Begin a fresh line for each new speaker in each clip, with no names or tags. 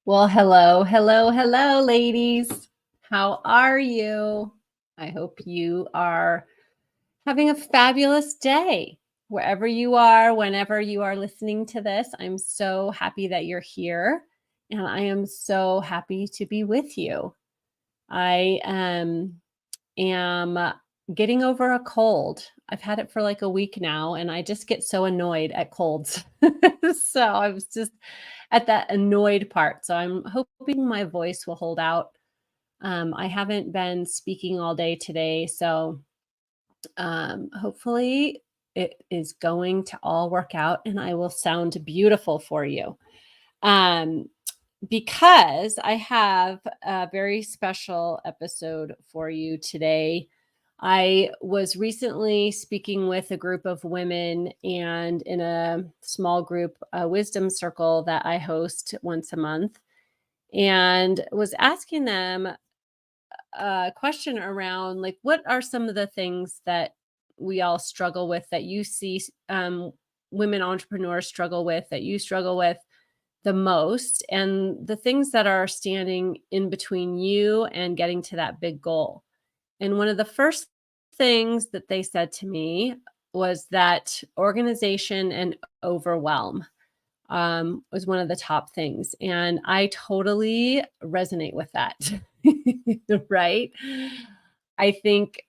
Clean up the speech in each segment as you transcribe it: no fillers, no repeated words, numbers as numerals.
Well, hello, hello, hello, ladies. How are you? I hope you are having a fabulous day. Wherever you are, whenever you are listening to this, I'm so happy that you're here and I am so happy to be with you. I am getting over a cold. I've had it for like a week now, and I just get so annoyed at colds. So I was just at that annoyed part. So I'm hoping my voice will hold out. I haven't been speaking all day today, so hopefully it is going to all work out, and I will sound beautiful for you. Um, because I have a very special episode for you today. I was recently speaking with a group of women and in a small group, a wisdom circle that I host once a month, and was asking them a question around like, what are some of the things that we all struggle with that you see women entrepreneurs struggle with, that you struggle with the most, and the things that are standing in between you and getting to that big goal. And one of the first things that they said to me was that organization and overwhelm was one of the top things. And I totally resonate with that. Right? I think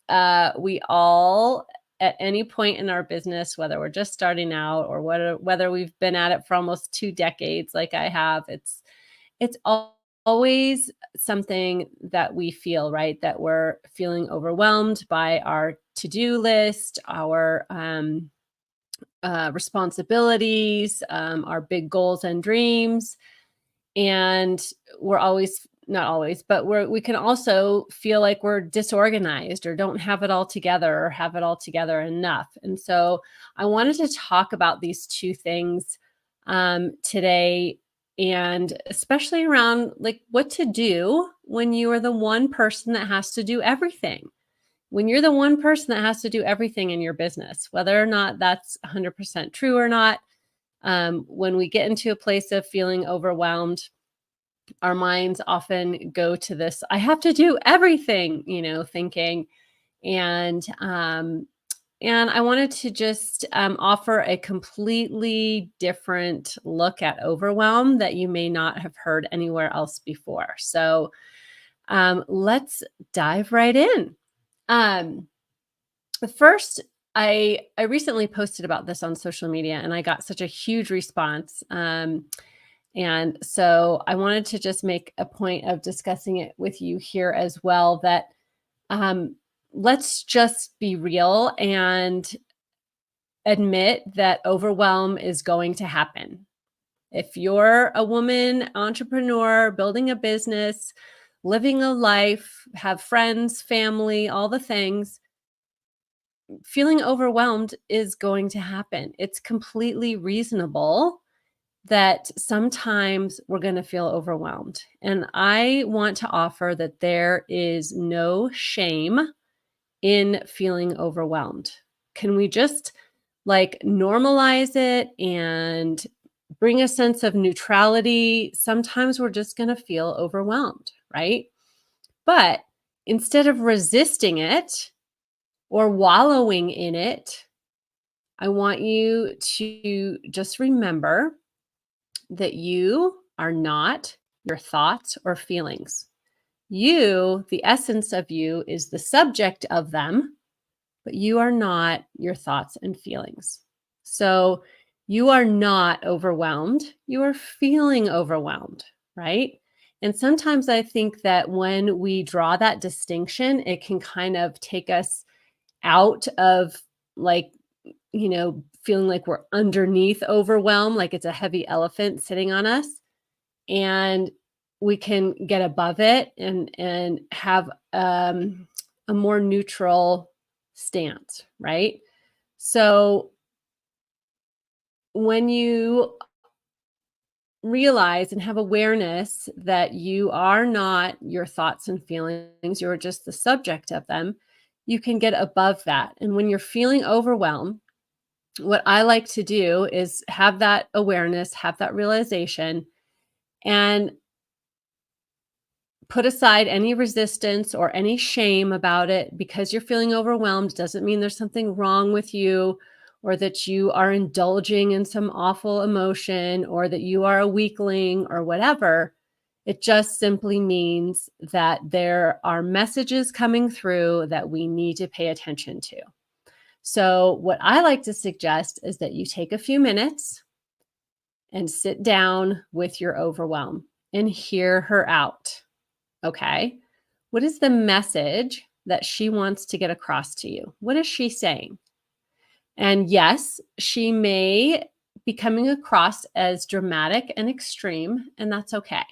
we all, at any point in our business, whether we're just starting out or whether we've been at it for almost 2 decades, like I have, it's always something that we feel, right? That we're feeling overwhelmed by our to-do list, our responsibilities, our big goals and dreams. And we're always, not always, but we can also feel like we're disorganized or don't have it all together or have it all together enough. And so I wanted to talk about these two things today, and especially around like what to do when you are the one person that has to do everything. When you're the one person that has to do everything in your business, whether or not that's 100% true or not, when we get into a place of feeling overwhelmed, our minds often go to this, I have to do everything, thinking. And I wanted to just offer a completely different look at overwhelm that you may not have heard anywhere else before. So let's dive right in. Um, First, I recently posted about this on social media, and I got such a huge response. And so I wanted to just make a point of discussing it with you here as well, that um, let's just be real and admit that overwhelm is going to happen. If you're a woman entrepreneur building a business, living a life, have friends, family, all the things, feeling overwhelmed is going to happen. It's completely reasonable that sometimes we're going to feel overwhelmed. And I want to offer that there is no shame in feeling overwhelmed. Can we just like normalize it and bring a sense of neutrality? Sometimes we're just going to feel overwhelmed, right? But instead of resisting it or wallowing in it, I want you to just remember that you are not your thoughts or feelings. You, the essence of you, is the subject of them, but you are not your thoughts and feelings. So you are not overwhelmed. You are feeling overwhelmed, right? And sometimes I think that when we draw that distinction, it can kind of take us out of like, feeling like we're underneath overwhelm, like it's a heavy elephant sitting on us, and we can get above it and have a more neutral stance, right? So when you realize and have awareness that you are not your thoughts and feelings, you're just the subject of them, you can get above that. And when you're feeling overwhelmed, what I like to do is have that awareness, have that realization, and put aside any resistance or any shame about it. Because you're feeling overwhelmed doesn't mean there's something wrong with you, or that you are indulging in some awful emotion, or that you are a weakling or whatever. It just simply means that there are messages coming through that we need to pay attention to. So, what I like to suggest is that you take a few minutes and sit down with your overwhelm and hear her out. Okay. What is the message that she wants to get across to you? What is she saying? And yes, she may be coming across as dramatic and extreme, and that's okay.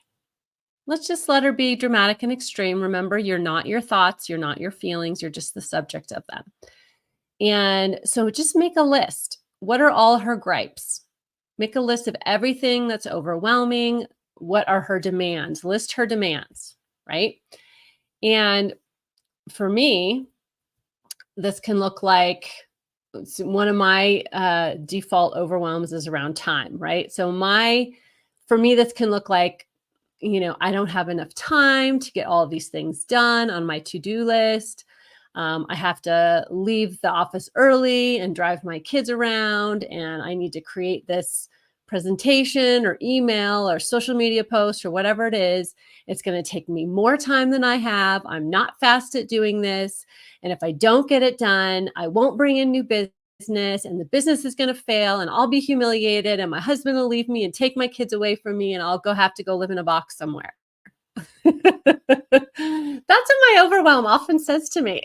Let's just let her be dramatic and extreme. Remember, you're not your thoughts, you're not your feelings, you're just the subject of them. And so just make a list. What are all her gripes? Make a list of everything that's overwhelming. What are her demands? List her demands, right? And for me, this can look like one of my default overwhelms is around time, right? So for me, this can look like, I don't have enough time to get all of these things done on my to-do list. I have to leave the office early and drive my kids around, and I need to create this presentation or email or social media post or whatever it is. It's going to take me more time than I have. I'm not fast at doing this. And if I don't get it done, I won't bring in new business, and the business is going to fail, and I'll be humiliated, and my husband will leave me and take my kids away from me, and I'll have to go live in a box somewhere. That's what my overwhelm often says to me.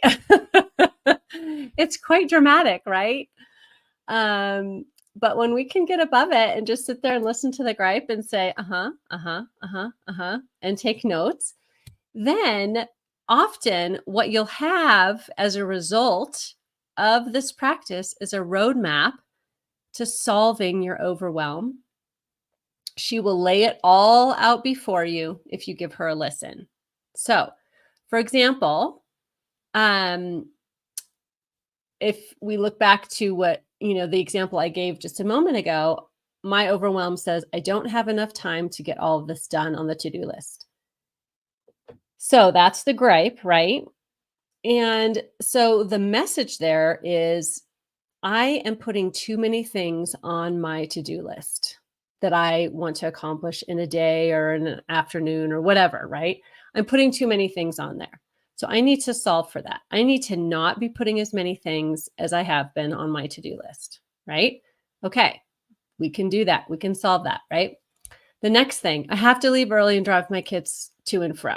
It's quite dramatic, right? But when we can get above it and just sit there and listen to the gripe and say, and take notes, then often what you'll have as a result of this practice is a roadmap to solving your overwhelm. She will lay it all out before you if you give her a listen. So, for example, if we look back to the example I gave just a moment ago, my overwhelm says, I don't have enough time to get all of this done on the to-do list. So that's the gripe, right? And so the message there is, I am putting too many things on my to-do list that I want to accomplish in a day or in an afternoon or whatever, right? I'm putting too many things on there. So I need to solve for that. I need to not be putting as many things as I have been on my to-do list, right? Okay, we can do that. We can solve that, right? The next thing, I have to leave early and drive my kids to and fro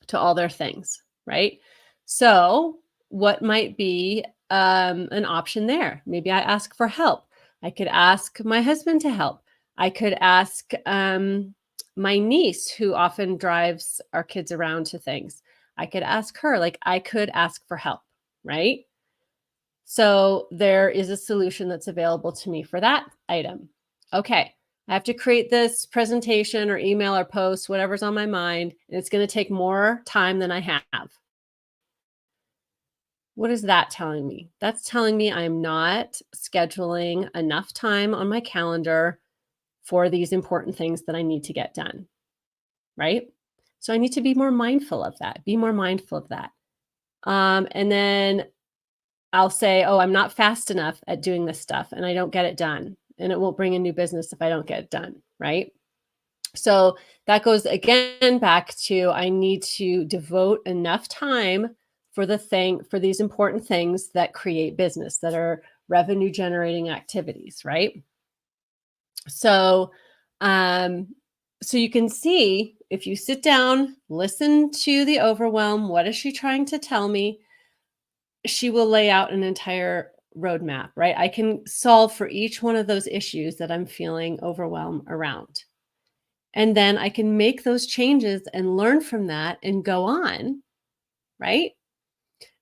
to all their things, right? So what might be an option there? Maybe I ask for help. I could ask my husband to help. I could ask my niece, who often drives our kids around to things. I could ask her, I could ask for help, right? So there is a solution that's available to me for that item. Okay, I have to create this presentation or email or post, whatever's on my mind, and it's going to take more time than I have. What is that telling me? That's telling me I'm not scheduling enough time on my calendar for these important things that I need to get done, right? So I need to be more mindful of that. Be more mindful of that. And then I'll say, oh, I'm not fast enough at doing this stuff and I don't get it done. And it won't bring in new business if I don't get it done, right? So that goes again back to, I need to devote enough time for these important things that create business, that are revenue generating activities, right? So, so you can see, if you sit down, listen to the overwhelm, what is she trying to tell me? She will lay out an entire roadmap, right? I can solve for each one of those issues that I'm feeling overwhelmed around. And then I can make those changes and learn from that and go on, right?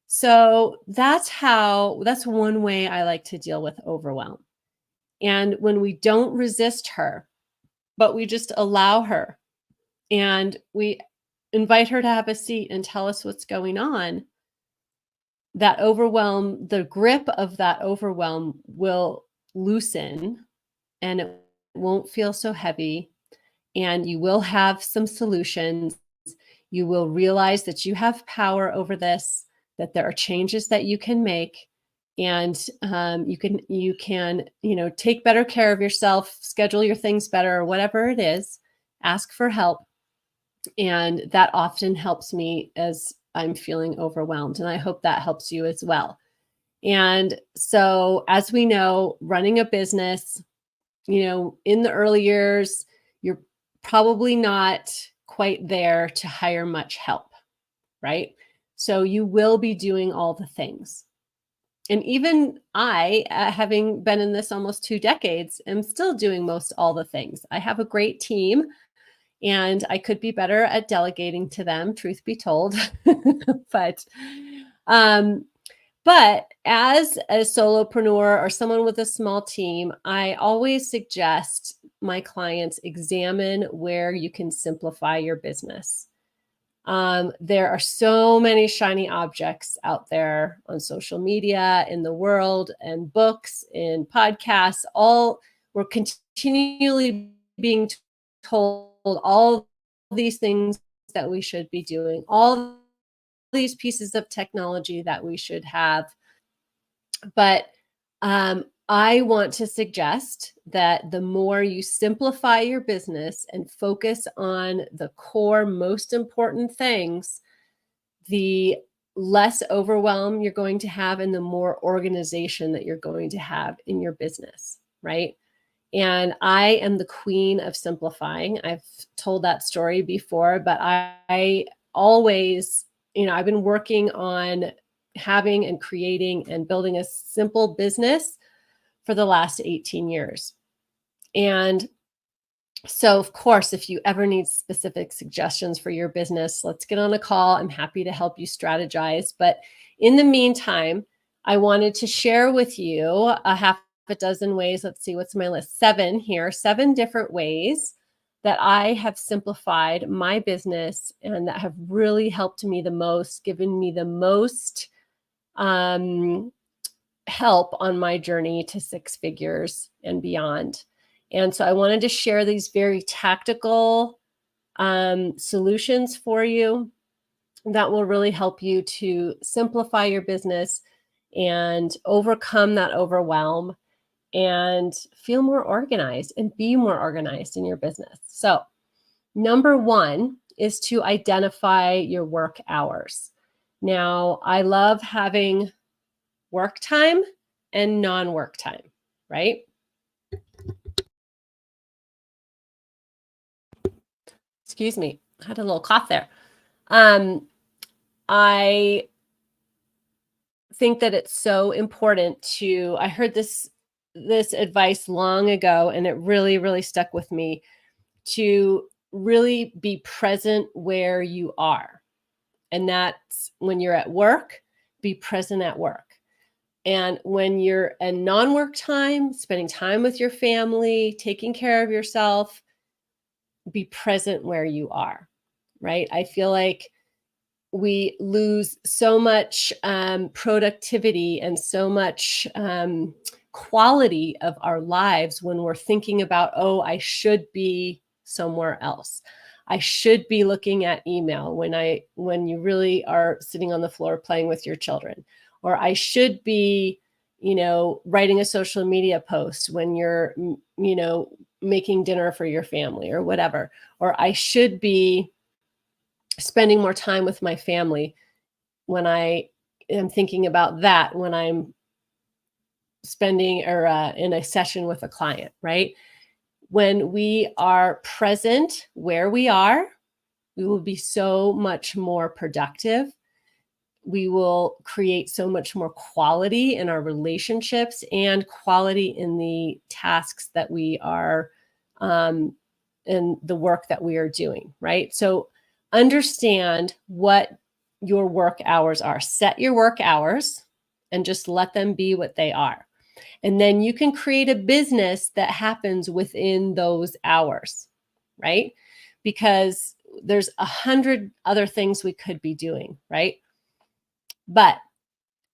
So that's one way I like to deal with overwhelm. And when we don't resist her, but we just allow her and we invite her to have a seat and tell us what's going on, that overwhelm, the grip of that overwhelm will loosen, and it won't feel so heavy, and you will have some solutions. You will realize that you have power over this, that there are changes that you can make, and you can take better care of yourself, schedule your things better, or whatever it is. Ask for help, and that often helps me as I'm feeling overwhelmed, and I hope that helps you as well. And so, as we know, running a business, in the early years, you're probably not quite there to hire much help, right? So you will be doing all the things. And even I, having been in this almost 2 decades, am still doing most all the things. I have a great team, and I could be better at delegating to them, truth be told. but um, but as a solopreneur or someone with a small team, I always suggest my clients examine where you can simplify your business. There are so many shiny objects out there on social media, in the world, and books, in podcasts. All we're continually being told all these things that we should be doing, all these pieces of technology that we should have. But I want to suggest that the more you simplify your business and focus on the core, most important things, the less overwhelm you're going to have and the more organization that you're going to have in your business, right? And I am the queen of simplifying. I've told that story before, but I always, I've been working on having and creating and building a simple business for the last 18 years. And so, of course, if you ever need specific suggestions for your business, let's get on a call. I'm happy to help you strategize. But in the meantime, I wanted to share with you a half a dozen ways. Let's see, what's my list? 7 here, 7 different ways that I have simplified my business and that have really helped me the most, given me the most help on my journey to 6 figures and beyond. And so I wanted to share these very tactical solutions for you that will really help you to simplify your business and overcome that overwhelm and feel more organized and be more organized in your business. So, number 1 is to identify your work hours. Now, I love having work time and non-work time, right? Excuse me, I had a little cough there. I think that it's so important I heard this advice long ago, and it really, really stuck with me, to really be present where you are. And that's when you're at work, be present at work. And when you're in non-work time, spending time with your family, taking care of yourself, be present where you are, right? I feel like we lose so much productivity and so much quality of our lives when we're thinking about, oh, I should be somewhere else. I should be looking at email when you really are sitting on the floor playing with your children, or I should be, writing a social media post when you're, making dinner for your family or whatever, or I should be spending more time with my family when I am thinking about that when I'm spending or in a session with a client, right? When we are present where we are, we will be so much more productive. We will create so much more quality in our relationships and quality in the tasks that we are in the work that we are doing, right? So understand what your work hours are. Set your work hours and just let them be what they are. And then you can create a business that happens within those hours, right? Because there's 100 other things we could be doing, right? But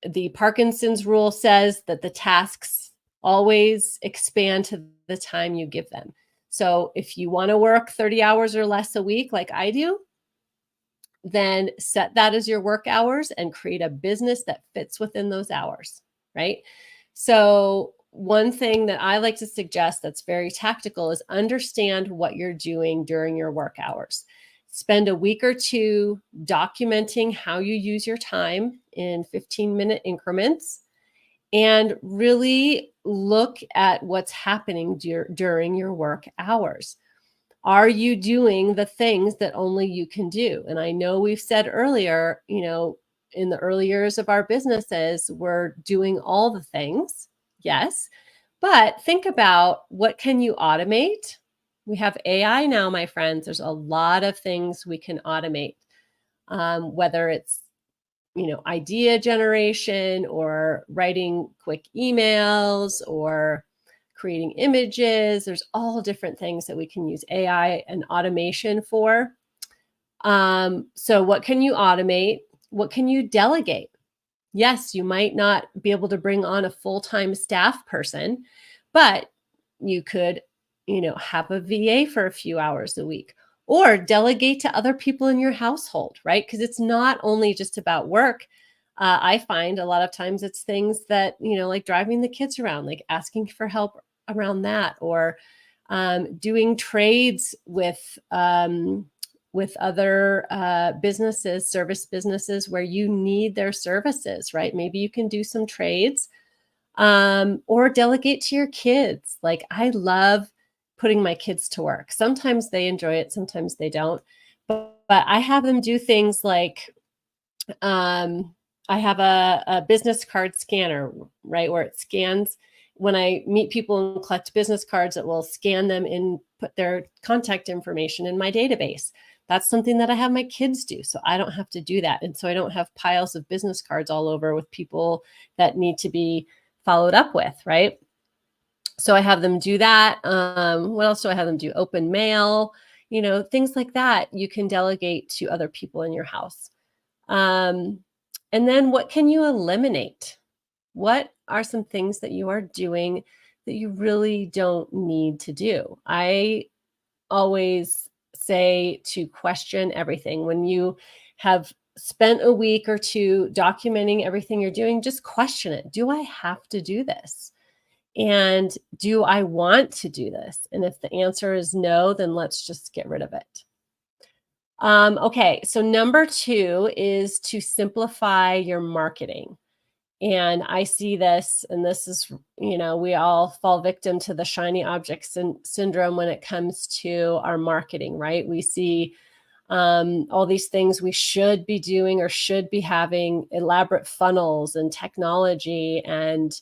the Parkinson's rule says that the tasks always expand to the time you give them. So if you want to work 30 hours or less a week, like I do, then set that as your work hours and create a business that fits within those hours, right? So one thing that I like to suggest that's very tactical is understand what you're doing during your work hours. Spend a week or two documenting how you use your time in 15-minute increments and really look at what's happening during your work hours. Are you doing the things that only you can do? And I know we've said earlier, in the early years of our businesses, we're doing all the things. Yes. But think about, what can you automate? We have AI now, my friends. There's a lot of things we can automate, whether it's idea generation or writing quick emails or creating images. There's all different things that we can use AI and automation for. So what can you automate? What can you delegate? Yes, you might not be able to bring on a full-time staff person, but you could, have a VA for a few hours a week, or delegate to other people in your household, right? Because it's not only just about work. I find a lot of times it's things that, like driving the kids around, like asking for help around that, or doing trades with other businesses, service businesses where you need their services, right? Maybe you can do some trades, or delegate to your kids. Like, I love putting my kids to work. Sometimes they enjoy it, sometimes they don't. But I have them do things like, I have a business card scanner, right, where it scans. When I meet people and collect business cards, it will scan them and put their contact information in my database. That's something that I have my kids do, so I don't have to do that. And so I don't have piles of business cards all over with people that need to be followed up with, right? So I have them do that. What else do I have them do? Open mail, things like that. You can delegate to other people in your house. And then what can you eliminate? What are some things that you are doing that you really don't need to do? I always say to question everything. When you have spent a week or two documenting everything you're doing, just question it. Do I have to do this? And do I want to do this? And if the answer is no, then let's just get rid of it. Okay, so number 2 is to simplify your marketing. And I see this, and this is, we all fall victim to the shiny object syndrome when it comes to our marketing, right? We see all these things we should be doing or should be having, elaborate funnels and technology, and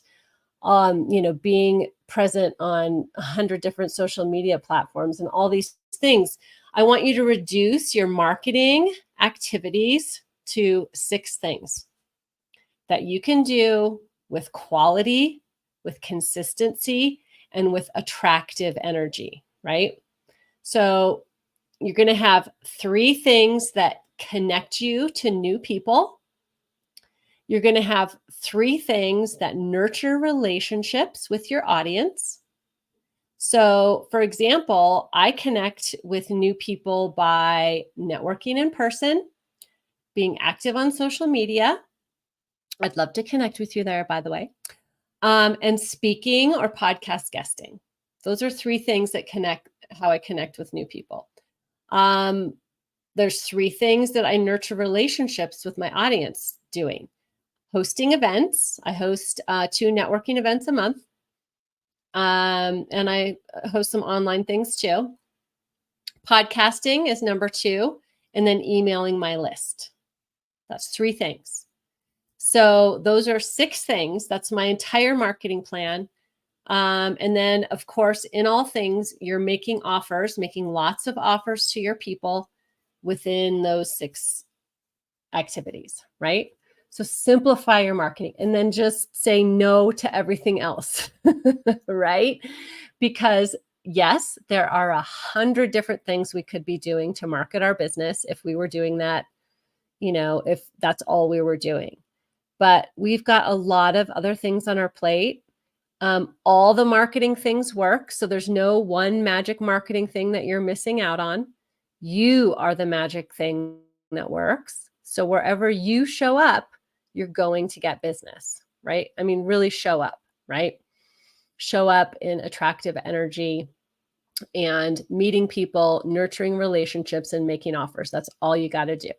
being present on 100 different social media platforms and all these things. I want you to reduce your marketing activities to 6 things that you can do with quality, with consistency, and with attractive energy, right? So you're going to have 3 things that connect you to new people. You're going to have 3 things that nurture relationships with your audience. So, for example, I connect with new people by networking in person, being active on social media. I'd love to connect with you there, by the way. And speaking or podcast guesting. Those are 3 things that connect how I connect with new people. There's 3 things that I nurture relationships with my audience doing. Hosting events. I host 2 networking events a month. And I host some online things too. Podcasting is number 2, and then emailing my list. That's 3 things. So those are 6 things. That's my entire marketing plan. And then, of course, in all things, you're making lots of offers to your people within those 6 activities, right? So simplify your marketing, and then just say no to everything else, right? Because yes, there are 100 different things we could be doing to market our business if we were doing that, if that's all we were doing. But we've got a lot of other things on our plate. All the marketing things work. So there's no one magic marketing thing that you're missing out on. You are the magic thing that works. So wherever you show up, you're going to get business, right? I mean, really show up, right? Show up in attractive energy and meeting people, nurturing relationships, and making offers. That's all you got to do.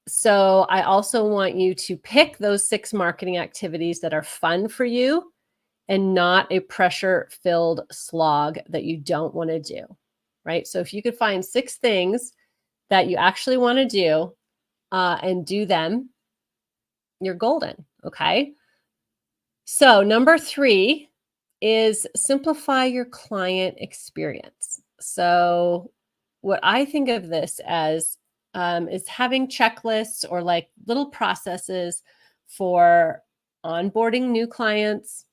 So I also want you to pick those 6 marketing activities that are fun for you and not a pressure-filled slog that you don't want to do, right? So if you could find 6 things that you actually want to do and do them, you're golden, okay? So number 3 is simplify your client experience. So what I think of this as is having checklists or like little processes for onboarding new clients,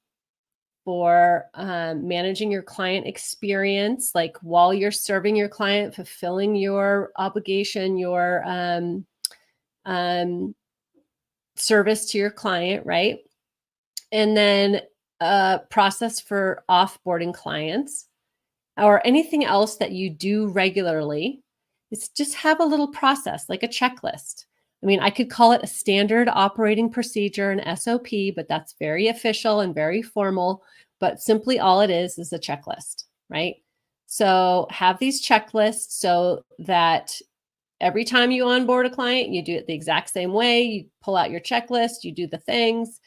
for managing your client experience, like while you're serving your client, fulfilling your obligation, your service to your client, right? And then a process for offboarding clients or anything else that you do regularly. Is just have a little process, like a checklist. I mean, I could call it a standard operating procedure, an SOP, but that's very official and very formal. But simply all it is a checklist, right? So have these checklists so that every time you onboard a client, you do it the exact same way. You pull out your checklist, you do the things,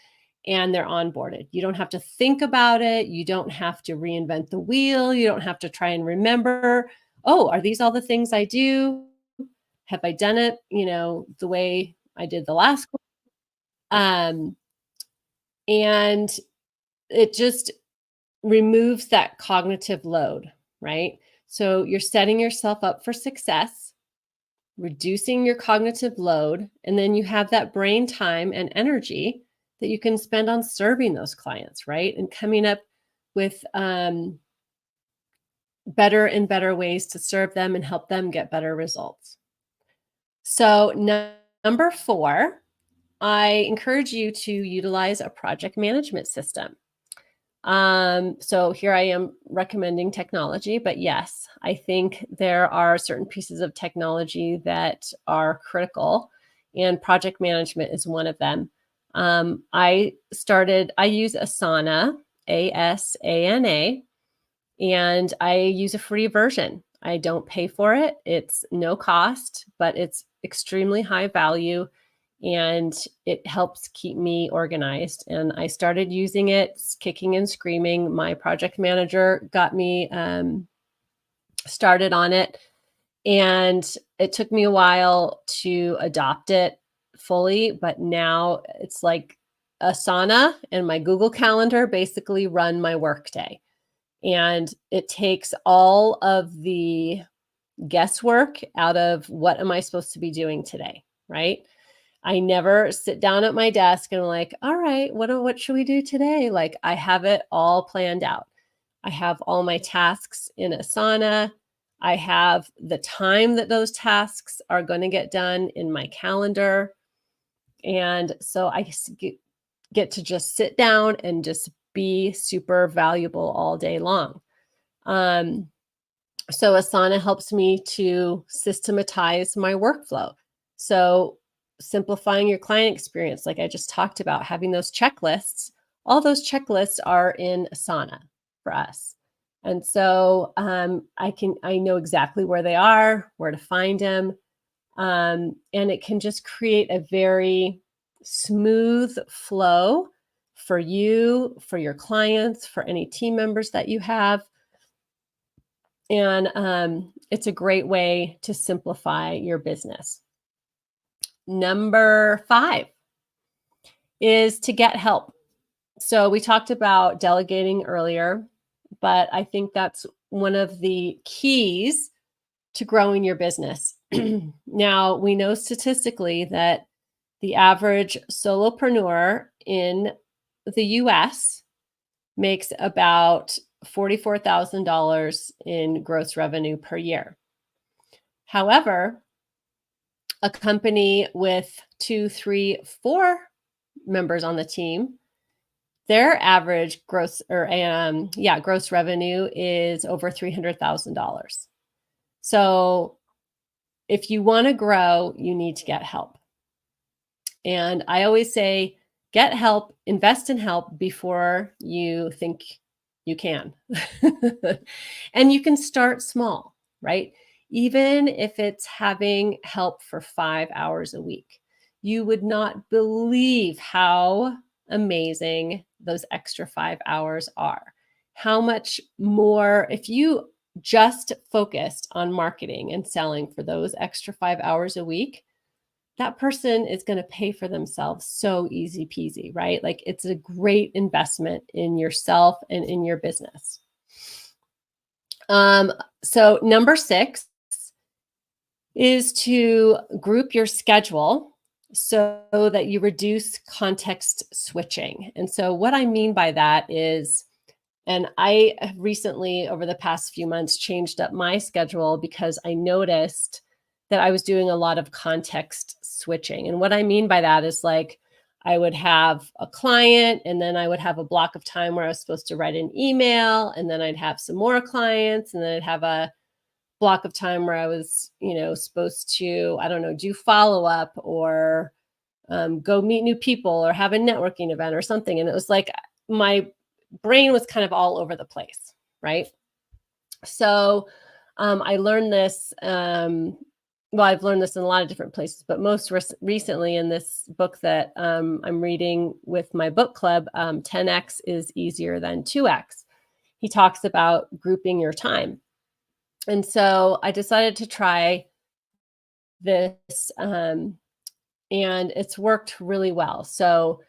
and they're onboarded. You don't have to think about it. You don't have to reinvent the wheel. You don't have to try and remember, oh, are these all the things I do? Have I done it, the way I did the last one? And it just removes that cognitive load, right? So you're setting yourself up for success, reducing your cognitive load, and then you have that brain time and energy that you can spend on serving those clients, right? And coming up with better and better ways to serve them and help them get better results. So number 4, I encourage you to utilize a project management system. So here I am recommending technology, but yes, I think there are certain pieces of technology that are critical, and project management is one of them. I use Asana, ASANA, and I use a free version. I don't pay for it. It's no cost, but it's extremely high value and it helps keep me organized. And I started using it, kicking and screaming. My project manager got me started on it, and it took me a while to adopt it fully, but now it's like Asana and my Google Calendar basically run my workday. And it takes all of the guesswork out of what am I supposed to be doing today, right? I never sit down at my desk and I'm like, all right, what should we do today? Like I have it all planned out. I have all my tasks in Asana. I have the time that those tasks are going to get done in my calendar. And so I get to just sit down and just be super valuable all day long. So Asana helps me to systematize my workflow. So simplifying your client experience, like I just talked about, having those checklists, all those checklists are in Asana for us. And so I know exactly where they are, where to find them. And it can just create a very smooth flow for you, for your clients, for any team members that you have. And it's a great way to simplify your business. Number 5 is to get help. So we talked about delegating earlier, but I think that's one of the keys to growing your business. Now, we know statistically that the average solopreneur in the US makes about $44,000 in gross revenue per year. However, a company with 2, 3, 4 members on the team, their average gross revenue is over $300,000. So if you want to grow, you need to get help. And I always say, get help, invest in help before you think you can. And you can start small, right? Even if it's having help for 5 hours a week, you would not believe how amazing those extra 5 hours are. How much more, if you just focused on marketing and selling for those extra 5 hours a week, that person is going to pay for themselves so easy peasy, right? Like it's a great investment in yourself and in your business. So number 6 is to group your schedule so that you reduce context switching. And so what I mean by that is, and I have recently, over the past few months, changed up my schedule because I noticed that I was doing a lot of context switching. And what I mean by that is like I would have a client and then I would have a block of time where I was supposed to write an email, and then I'd have some more clients, and then I'd have a block of time where I was, supposed to, I don't know, do follow up or go meet new people or have a networking event or something. And it was like my brain was kind of all over the place, right? So I learned this. Well, I've learned this in a lot of different places, but most recently in this book that I'm reading with my book club, 10x is easier than 2x. He talks about grouping your time. And so I decided to try this, and it's worked really well. So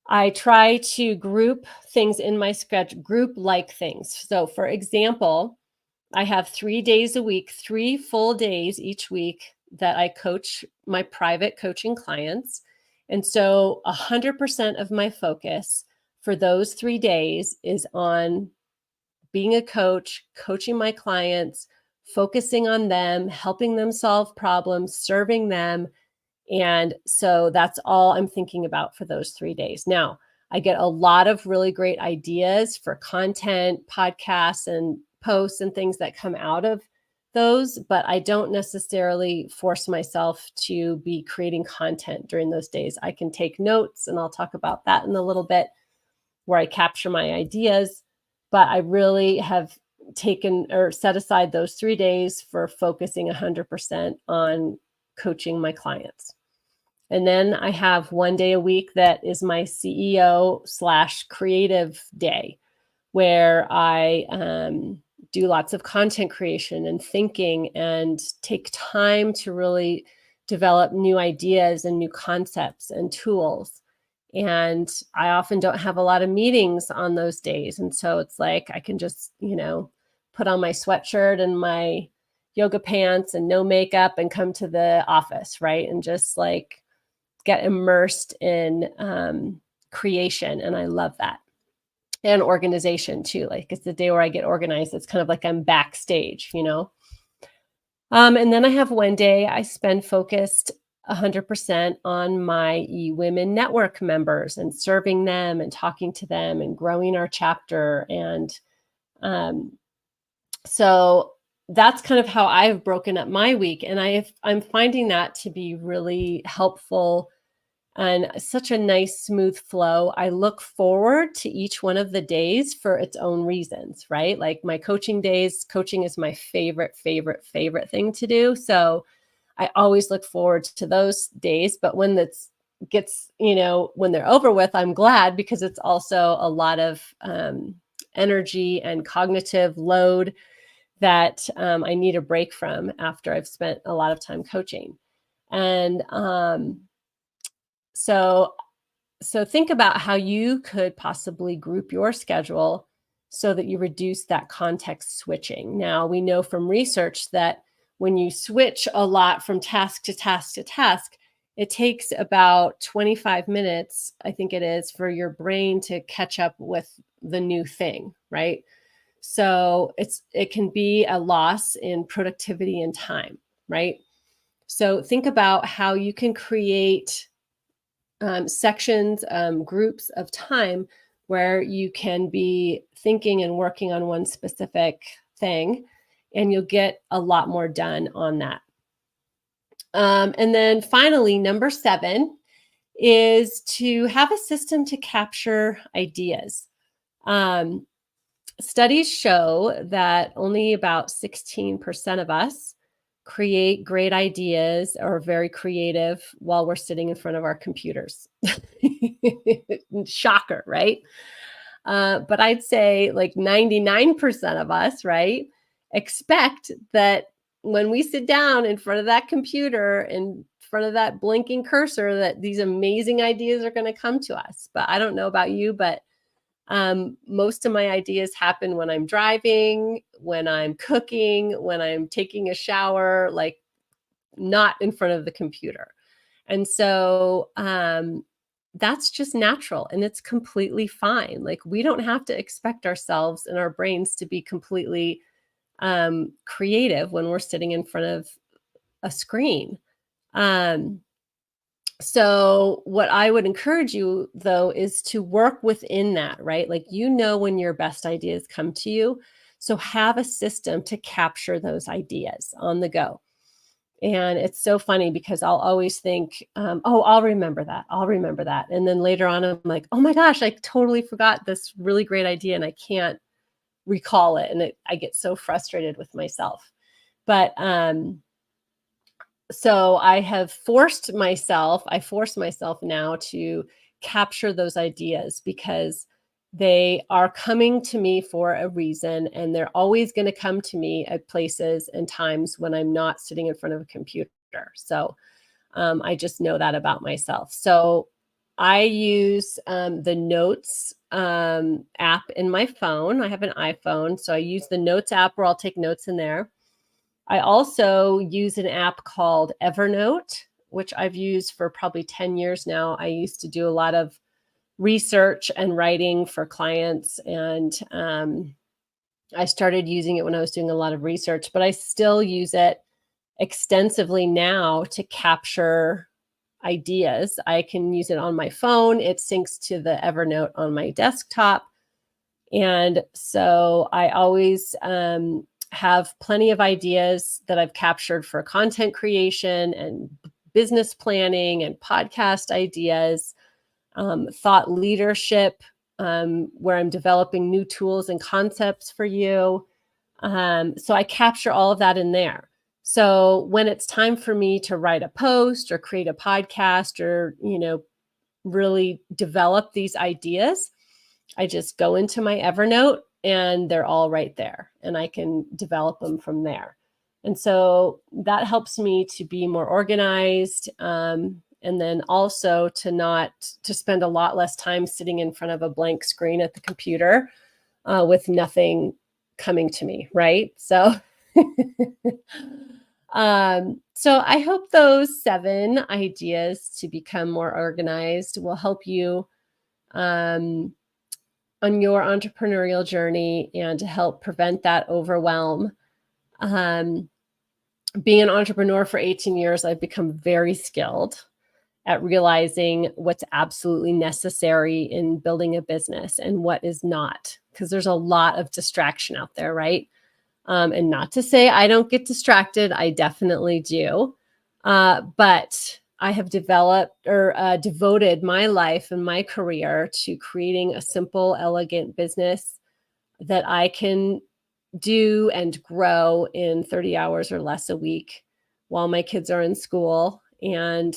I try to group things in my schedule, group like things. So for example, I have 3 days a week, 3 full days each week that I coach my private coaching clients. And so 100% of my focus for those 3 days is on being a coach, coaching my clients, focusing on them, helping them solve problems, serving them. And so that's all I'm thinking about for those 3 days. Now, I get a lot of really great ideas for content, podcasts, and posts and things that come out of those, but I don't necessarily force myself to be creating content during those days. I can take notes, and I'll talk about that in a little bit, where I capture my ideas, but I really have taken or set aside those 3 days for focusing 100% on coaching my clients. And then I have 1 day a week that is my CEO/creative day, where I do lots of content creation and thinking and take time to really develop new ideas and new concepts and tools. And I often don't have a lot of meetings on those days. And so it's like I can just, put on my sweatshirt and my yoga pants and no makeup and come to the office, right? And just like get immersed in creation. And I love that. And organization too. Like it's the day where I get organized. It's kind of like I'm backstage. And then I have 1 day I spend focused 100% on my eWomen network members and serving them and talking to them and growing our chapter. And so that's kind of how I've broken up my week. And I'm finding that to be really helpful and such a nice, smooth flow. I look forward to each one of the days for its own reasons, right? Like my coaching days, coaching is my favorite thing to do. So I always look forward to those days. But when when they're over with, I'm glad, because it's also a lot of energy and cognitive load that I need a break from after I've spent a lot of time coaching. And so think about how you could possibly group your schedule so that you reduce that context switching. Now, we know from research that when you switch a lot from task to task to task, it takes about 25 minutes, I think it is, for your brain to catch up with the new thing, right? So it can be a loss in productivity and time, right? So think about how you can create sections, groups of time where you can be thinking and working on one specific thing, and you'll get a lot more done on that. And then finally, number 7 is to have a system to capture ideas. Um, Studies show that only about 16% of us create great ideas or are very creative while we're sitting in front of our computers. Shocker, right? But I'd say like 99% of us, right, expect that when we sit down in front of that computer, in front of that blinking cursor, that these amazing ideas are going to come to us. But I don't know about you, but most of my ideas happen when I'm driving, when I'm cooking, when I'm taking a shower, like not in front of the computer. And so that's just natural and it's completely fine. Like we don't have to expect ourselves and our brains to be completely creative when we're sitting in front of a screen. Um, so what I would encourage you though is to work within that, right? Like when your best ideas come to you. So have a system to capture those ideas on the go. And it's so funny because I'll always think, oh, I'll remember that. I'll remember that. And then later on, I'm like, oh my gosh, I totally forgot this really great idea and I can't recall it. And I get so frustrated with myself. But so I force myself now to capture those ideas because they are coming to me for a reason and they're always going to come to me at places and times when I'm not sitting in front of a computer. So I just know that about myself. So I use the Notes app in my phone. I have an iPhone, so I use the Notes app where I'll take notes in there. I also use an app called Evernote, which I've used for probably 10 years now. I used to do a lot of research and writing for clients, and I started using it when I was doing a lot of research, but I still use it extensively now to capture ideas. I can use it on my phone. It syncs to the Evernote on my desktop. And so I always have plenty of ideas that I've captured for content creation and business planning and podcast ideas, thought leadership, where I'm developing new tools and concepts for you. So I capture all of that in there. So when it's time for me to write a post or create a podcast or, really develop these ideas, I just go into my Evernote and they're all right there and I can develop them from there. And so that helps me to be more organized. And then also to spend a lot less time sitting in front of a blank screen at the computer with nothing coming to me, right? So, so I hope those 7 ideas to become more organized will help you on your entrepreneurial journey and to help prevent that overwhelm. Being an entrepreneur for 18 years, I've become very skilled at realizing what's absolutely necessary in building a business and what is not, because there's a lot of distraction out there, right? And not to say I don't get distracted, I definitely do. But I have developed or devoted my life and my career to creating a simple, elegant business that I can do and grow in 30 hours or less a week while my kids are in school. And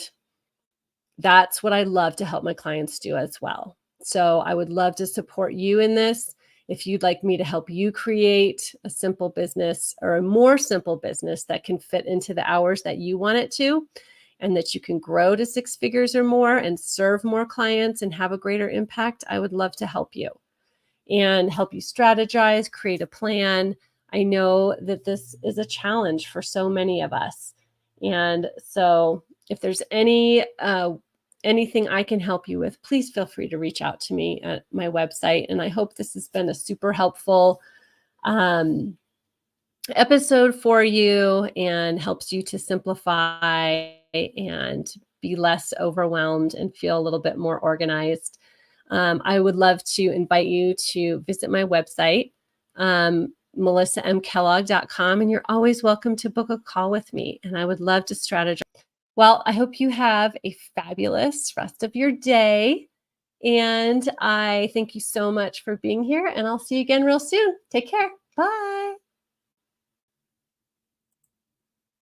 that's what I love to help my clients do as well. So I would love to support you in this. If you'd like me to help you create a simple business or a more simple business that can fit into the hours that you want it to, and that you can grow to 6 figures or more and serve more clients and have a greater impact, I would love to help you and help you strategize, create a plan. I know that this is a challenge for so many of us. And so if there's anything I can help you with, please feel free to reach out to me at my website. And I hope this has been a super helpful episode for you and helps you to simplify and be less overwhelmed and feel a little bit more organized. I would love to invite you to visit my website, melissamkellogg.com, and you're always welcome to book a call with me. And I would love to strategize. Well, I hope you have a fabulous rest of your day. And I thank you so much for being here, and I'll see you again real soon. Take care. Bye.